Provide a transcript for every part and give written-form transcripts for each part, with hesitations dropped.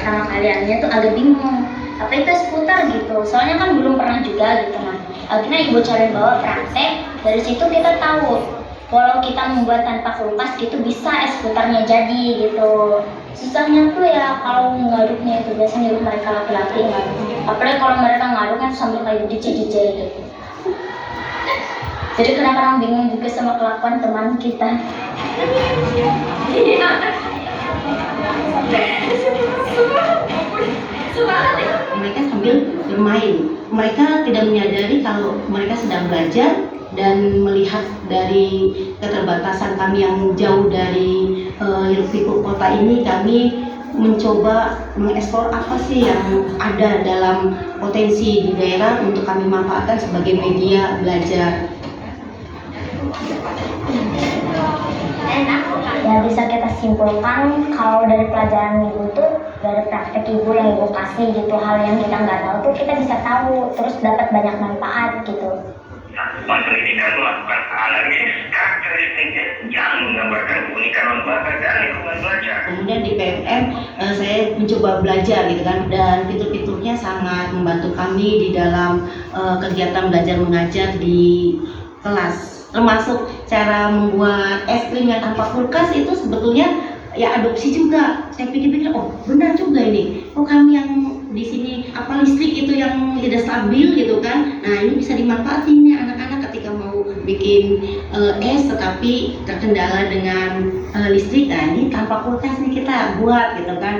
Sama kaliannya tuh agak bingung apa itu seputar gitu, soalnya kan belum pernah juga gitu. Nah, akhirnya ibu cari bawa praktek, dari situ kita tahu kalau kita membuat tanpa kulkas gitu bisa es putarnya jadi gitu. Susahnya tuh ya kalau ngaduknya itu, biasanya nyuruh mereka laki-laki ngaduk, apalagi kalau mereka ngaduk kan sambil kayak DJ gitu. Jadi kadang-kadang bingung juga sama kelakuan teman kita. Mereka sambil bermain. Mereka tidak menyadari kalau mereka sedang belajar, dan melihat dari keterbatasan kami yang jauh dari hiruk pikuk kota ini, kami mencoba mengeksplor apa sih yang ada dalam potensi di daerah untuk kami manfaatkan sebagai media belajar. Ya bisa kita simpulkan kalau dari pelajaran ibu tuh, dari praktek ibu yang ibu kasih gitu, hal yang kita nggak tahu tuh kita bisa tahu, terus dapat banyak manfaat gitu. Pendidikan melakukan analisis karakteristik yang menggambarkan keunikan lembaga dan lingkungan belajar. Kemudian di PMM saya mencoba belajar gitu kan, dan fitur-fiturnya sangat membantu kami di dalam kegiatan belajar mengajar di kelas. Termasuk cara membuat es krim yang tanpa kulkas itu sebetulnya ya adopsi juga. Saya pikir-pikir, oh benar juga ini. Oh kami yang di sini apa listrik itu yang tidak stabil gitu kan. Nah ini bisa dimanfaatin ya anak-anak ketika mau bikin es tetapi terkendala dengan listrik. Nah ini tanpa kulkas nih kita buat gitu kan.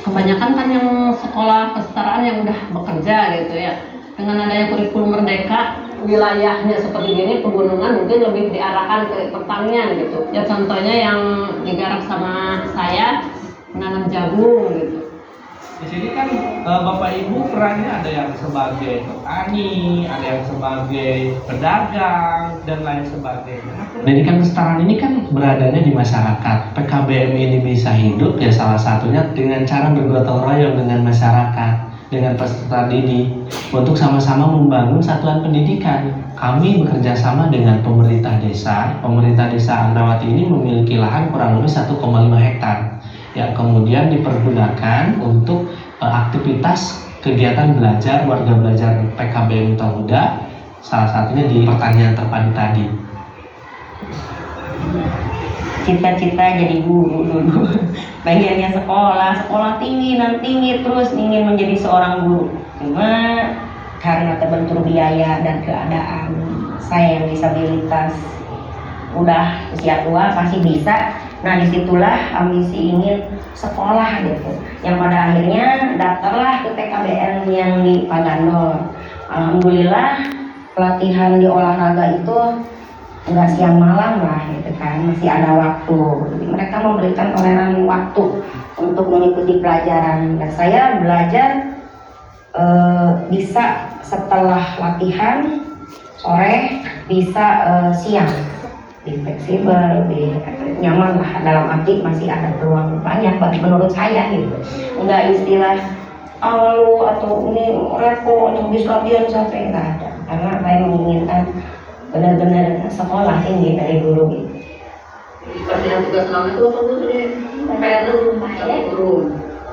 Kebanyakan kan yang sekolah kesetaraan yang udah bekerja gitu ya, dengan adanya kurikulum merdeka, wilayahnya seperti ini, pegunungan mungkin lebih diarahkan ke pertanian gitu ya. Contohnya yang digarap sama saya, menanam jagung gitu. Di sini kan Bapak Ibu perannya ada yang sebagai petani, ada yang sebagai pedagang, dan lain sebagainya. Pendidikan kesetaraan ini kan beradanya di masyarakat. PKBM ini bisa hidup ya salah satunya dengan cara bergotong royong dengan masyarakat, dengan peserta didik, untuk sama-sama membangun satuan pendidikan. Kami bekerja sama dengan pemerintah desa. Pemerintah desa Andrawati ini memiliki lahan kurang lebih 1,5 hektar. Ya, kemudian dipergunakan untuk aktivitas kegiatan belajar warga belajar PKBM Tomuda, salah satunya di pertanian terpadu tadi. Cita-cita jadi guru dulu, pengennya sekolah tinggi dan tinggi, terus ingin menjadi seorang guru. Cuma karena terbentur biaya dan keadaan saya yang disabilitas, udah usia tua pasti bisa. Nah disitulah ambisi ingin sekolah gitu, yang pada akhirnya daftarlah ke PKBM yang di Pagandor. Alhamdulillah pelatihan di olahraga itu nggak siang malam lah gitu kan, masih ada waktu. Jadi mereka memberikan toleran waktu untuk mengikuti pelajaran, dan saya belajar bisa setelah latihan sore, bisa siang. Lebih fleksibel, lebih nyaman lah, dalam arti masih ada peluang banyak menurut saya gitu. Enggak istilah lu atau ini repot habis latihan sampai, enggak ada, karena saya menginginkan benar-benar sekolah tinggi dari dulu gitu. Persiapan tugas selama itu apa tuh sih? PR dulu, turun.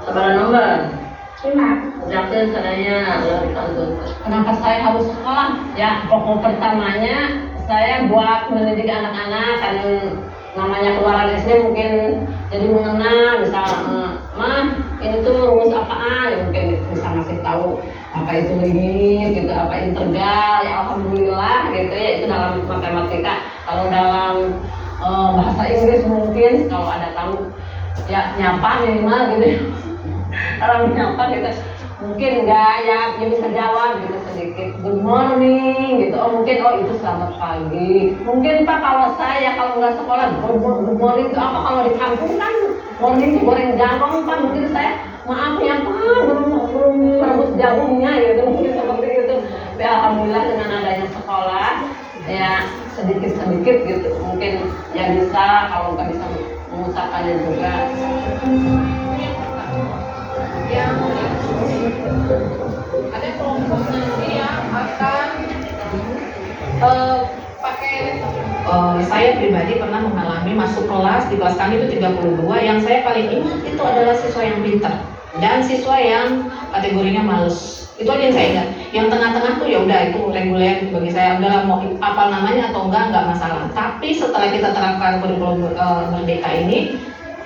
Sabaran nomor. Cuma Ucapkan sadanya dari kantor. Kenapa saya harus sekolah? Ya pokok pertamanya saya buat mendidik anak-anak, kan namanya keluaran SD mungkin jadi mengenal, misal mah ini tuh rumus apaan, ya mungkin bisa ngasih tahu apa itu limit gitu, apa integral, ya alhamdulillah gitu ya, itu dalam matematika. Kalau dalam Inggris mungkin kalau ada tamu ya nyapa minimal gitu. Orang nyapa gitu mungkin enggak ya dia bisa jawab gitu sedikit good morning gitu, oh mungkin oh itu selamat pagi mungkin Pak. Kalau saya kalau nggak sekolah good morning itu apa, kalau di kampung kan morning itu goreng jagung Pak, mungkin saya maaf ya Pak belum merebus jagungnya gitu, mungkin seperti itu. Tapi alhamdulillah dengan adanya sekolah ya sedikit gitu mungkin ya bisa, kalau nggak bisa mengusahakannya juga. Ada kelompok nanti yang akan pakai saya pribadi pernah mengalami masuk kelas, di kelas kami itu 32, yang saya paling ingat itu adalah siswa yang pintar dan siswa yang kategorinya males. Itu aja yang saya ingat. Yang tengah-tengah tuh ya udah itu reguler bagi saya, udahlah mau apa namanya atau enggak masalah. Tapi setelah kita terapkan kurikulum merdeka ini,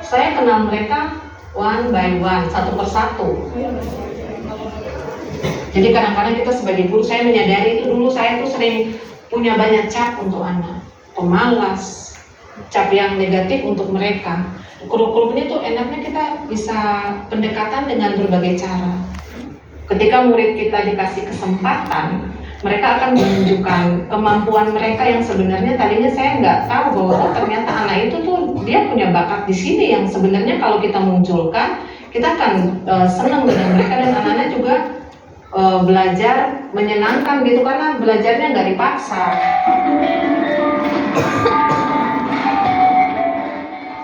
saya kenal mereka one by one, satu persatu. Jadi kadang-kadang kita sebagai guru, saya menyadari itu dulu saya tuh sering punya banyak cap untuk anak, pemalas, cap yang negatif untuk mereka. Kurikulumnya tuh enaknya kita bisa pendekatan dengan berbagai cara. Ketika murid kita dikasih kesempatan, mereka akan menunjukkan kemampuan mereka yang sebenarnya tadinya saya nggak tahu bahwa oh, ternyata anak itu tuh dia punya bakat di sini yang sebenarnya kalau kita munculkan, kita akan senang dengan mereka, dan anak-anak juga belajar menyenangkan gitu karena belajarnya nggak dipaksa.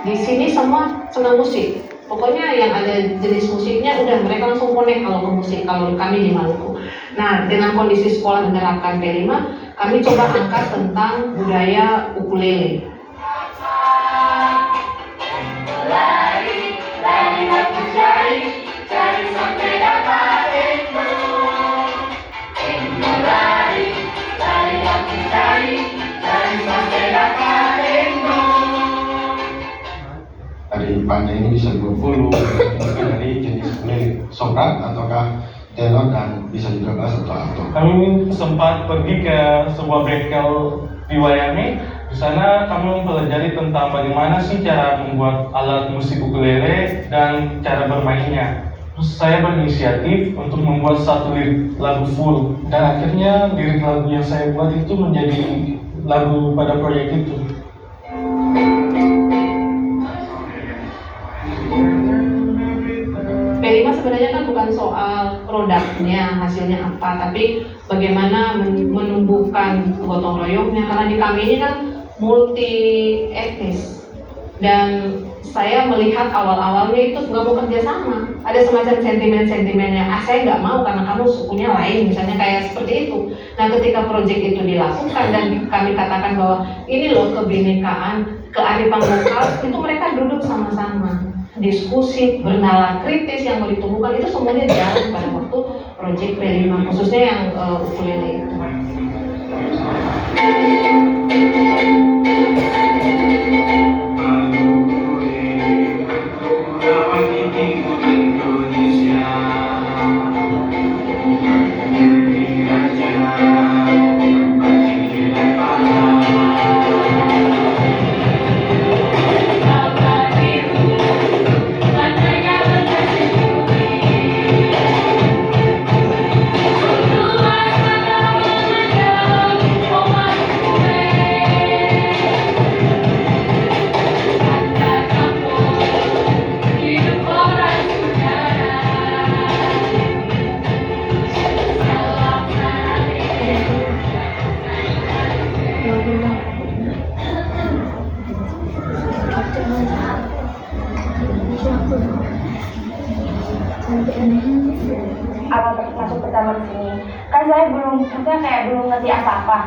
Di sini semua senang musik. Pokoknya yang ada jenis musiknya udah mereka langsung connect kalau ke musik, kalau kami di Maluku. Nah, dengan kondisi sekolah menerapkan P5, kami coba angkat tentang budaya ukulele. Dari pandai ini bisa 20, dari jenis ukulele sopran ataukah tenor, dan bisa juga bass atau alto. Kami sempat pergi ke sebuah bengkel di Wayang. Di sana kami mempelajari tentang bagaimana sih cara membuat alat musik ukulele dan cara bermainnya. Terus saya berinisiatif untuk membuat satu lirik lagu full, dan akhirnya lirik lagu yang saya buat itu menjadi lagu pada proyek itu. P5 sebenarnya kan bukan soal produknya, hasilnya apa, tapi bagaimana menumbuhkan gotong royongnya, karena di kami ini kan multi etnis, dan saya melihat awal-awalnya itu nggak mau kerja sama, ada semacam sentimen-sentimennya, saya nggak mau karena kamu sukunya lain, misalnya kayak seperti itu. Nah, ketika proyek itu dilakukan dan kami katakan bahwa ini loh kebinekaan, kearifan lokal, itu mereka duduk sama-sama diskusi, bernalar kritis yang mau ditumbuhkan, itu semuanya jalan pada waktu proyek P5, khususnya yang ukulele itu. Awal masuk pertama di sini kan saya belum, maksudnya kayak belum ngerti apa-apa.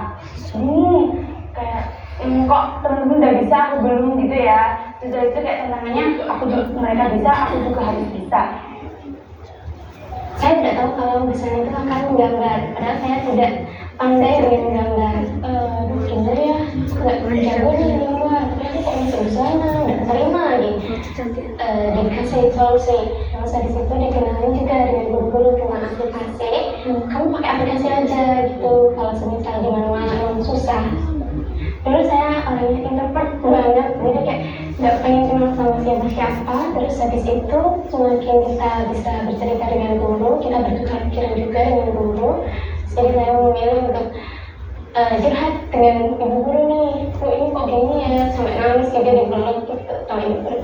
Kayak kok temen-temen udah bisa, aku belum gitu ya. Sudah itu kayak tantangannya, aku juga, mereka bisa, aku juga harus bisa. Saya tidak tahu kalau misalnya itu akan menggambar, padahal saya tidak pandai dengan menggambar. Gimana ya, aku nggak jago nih gambar, tapi aku kok masih bersama, nggak terima lagi. Dikasih solusi, terus dari situ dikenalin juga dengan guru-guru tentang aplikasi. Kamu pakai aplikasi aja gitu, kalau semisal di mana-mana emang susah. Dulu saya orangnya introvert banget, jadi kayak habis itu semakin kita bisa bercerita dengan guru, kita bertukar pikiran juga dengan guru. Jadi saya memilih untuk curhat dengan ibu guru nih, Bu ini kok gini ya, sampai nangis juga dipeluk gitu sama ibu guru.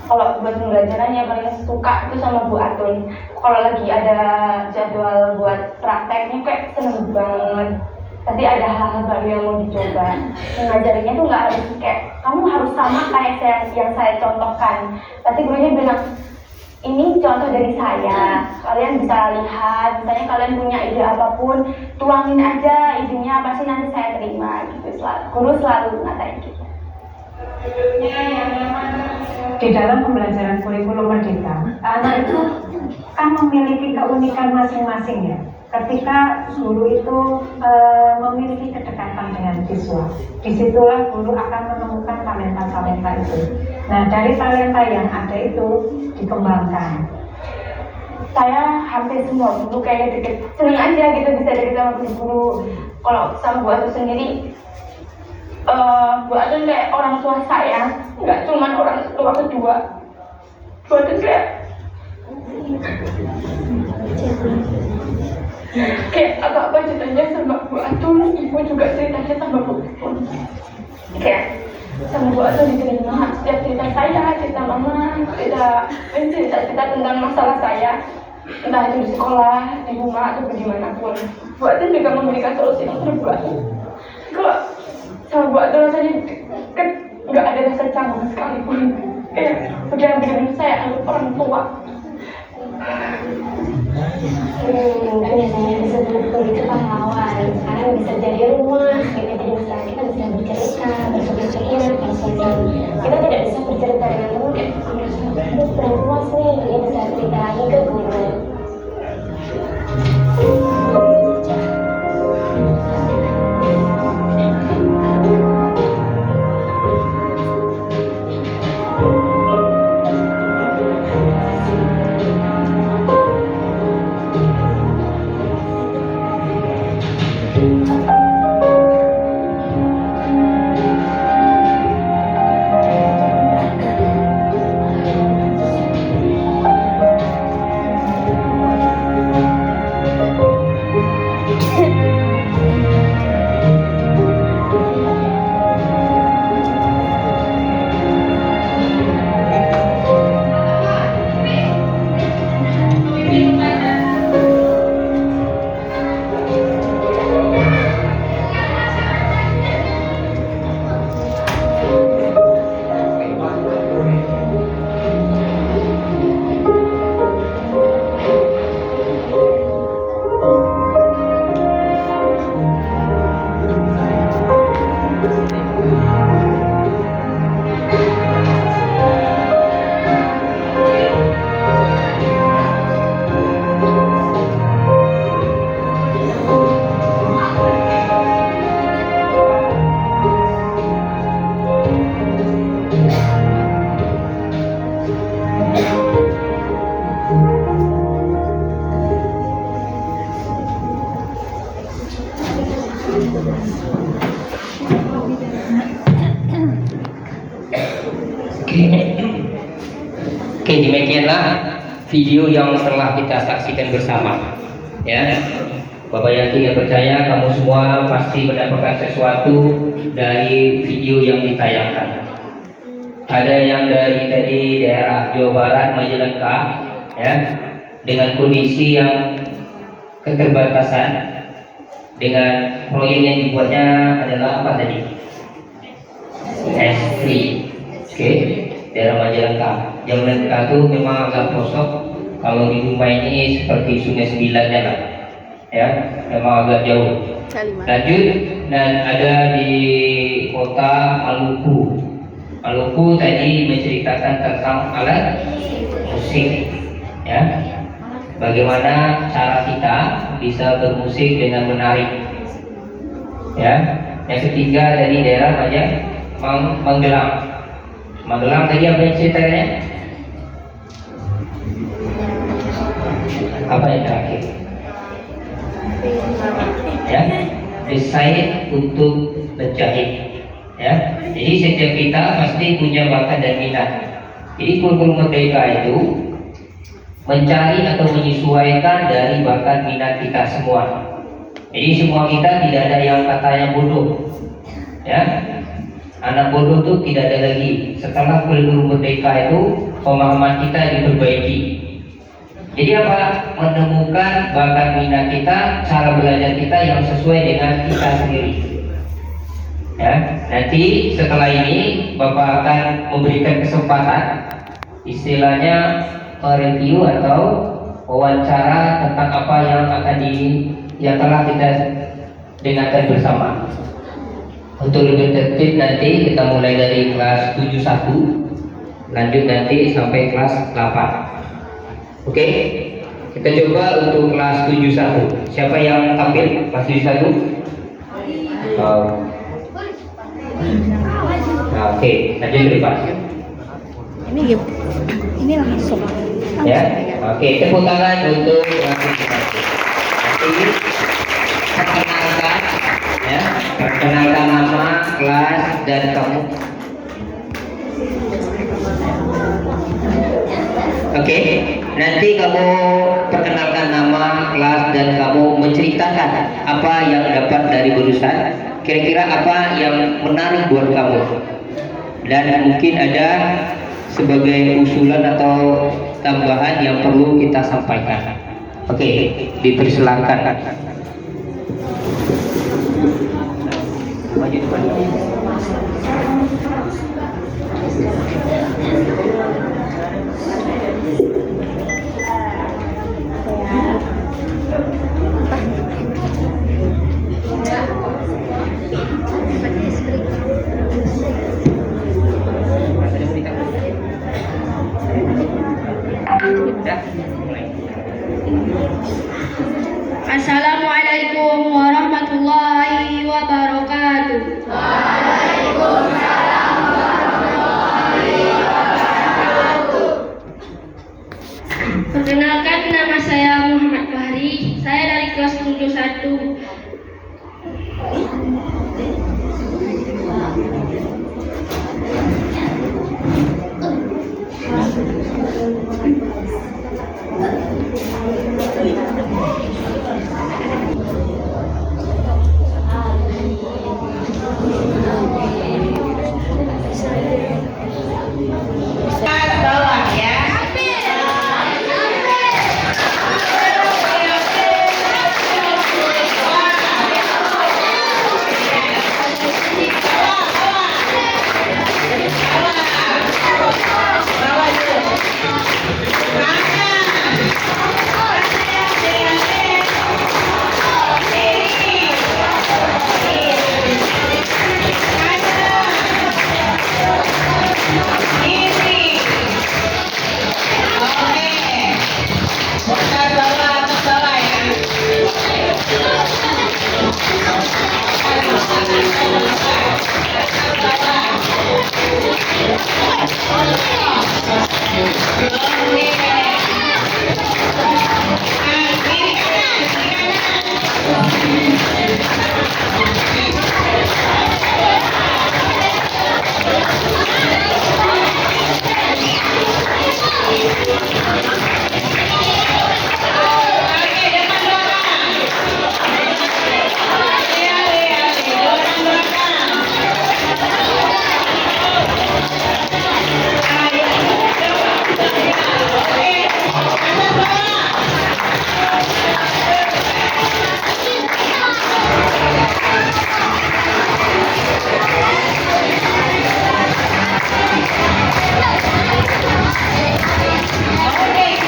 Kalau buat pembelajaran yang paling suka itu sama Bu Atun. Kalau lagi ada jadwal buat prakteknya kayak seneng banget. Pasti ada hal-hal baru yang mau dicoba. Mengajarnya tuh nggak harus kayak kamu harus sama kayak yang saya contohkan. Pasti gurunya bilang ini contoh dari saya. Kalian bisa lihat, misalnya kalian punya ide apapun, tuangin aja idenya apa sih nanti saya terima. Gitu. Guru selalu ngatain gitu. Di dalam pembelajaran kurikulum merdeka, anak itu kan memiliki keunikan masing-masing ya. Ketika guru itu memiliki kedekatan dengan siswa, disitulah guru akan menemukan talenta-talenta itu. Nah, dari talenta yang ada itu dikembangkan. Saya hampir semua guru kayaknya deket, seneng aja gitu bisa deket sama guru. Kalau sama Bu Atun sendiri, Bu Atun kayak orang tua saya, nggak cuma orang tua kedua. Bu Atun kayak apa-apa ceritanya sama Bu Atun, ibu juga ceritanya sama Bu Atun. Kayak sama Bu Atun diterima setiap cerita saya, cerita mama, cerita tentang masalah saya, entah itu di sekolah, di rumah atau dimanapun. Bu Atun juga memberikan solusi yang terbaik. Kalau sama Bu Atun rasanya nggak ada rasa canggung sekalipun. Kayak udah benar-benar saya anggap orang tua. Kan biasanya disebut guru itu pahlawan. Sekarang bisa jadi rumah, gitu. Jadi misalnya kita bisa bercerita, bertukar pikiran, bersosial. Kita tidak bisa bercerita dengan teman kayak aduh kurang puas nih, jadi bisa cerita lagi ke guru. Oke, demikianlah video yang telah kita saksikan bersama. Ya, Bapak yakin dan percaya kamu semua pasti mendapatkan sesuatu dari video yang ditayangkan. Ada yang dari tadi daerah Jawa Barat, Majalengka, ya, dengan kondisi yang keterbatasan, dengan proyek yang dibuatnya adalah apa tadi? S3, oke, daerah Majalengka. Yang Majalengka itu memang agak pelosok. Kalau di rumah ini seperti Sungai 9 lah, ya, memang agak jauh. Lanjut, dan ada di kota Maluku. Maluku tadi menceritakan tentang alat musik, ya. Bagaimana cara kita bisa bermusik dengan menarik, ya. Yang ketiga dari daerah aja Magelang. Magelang tadi apa yang ceritanya? Apa yang terakhir? Ya, desain untuk menjahit. Ya, jadi setiap kita pasti punya bakat dan minat. Jadi kurikulum merdeka itu mencari atau menyesuaikan dari bakat minat kita semua. Jadi semua kita tidak ada yang katanya bodoh. Ya, anak bodoh tuh tidak ada lagi. Setelah kurikulum merdeka itu pemahaman kita diperbaiki. Jadi apa? Menemukan bakat minat kita, cara belajar kita yang sesuai dengan kita sendiri. Ya, nanti setelah ini Bapak akan memberikan kesempatan istilahnya review atau wawancara tentang apa yang telah kita dengarkan bersama. Untuk lebih tertib nanti kita mulai dari kelas 71 lanjut nanti sampai kelas 8. Oke? Kita coba untuk kelas 71. Siapa yang tampil kelas 71? Oke, lanjut dari Pak. Ini langsung. Ya, oke, tepuk tangan untuk partisipasi. Nanti perkenalkan, ya, perkenalkan nama, kelas, dan kamu. Oke, nanti kamu perkenalkan nama, kelas, dan kamu menceritakan apa yang dapat dari barusan. Kira-kira apa yang menarik buat kamu? Dan mungkin ada sebagai usulan atau tambahan yang perlu kita sampaikan. Oke, dipersilakan. Maju depan. Assalamualaikum warahmatullahi wabarakatuh. Waalaikumsalam warahmatullahi wabarakatuh. Perkenalkan, nama saya Muhammad Fahri. Saya dari kelas 71.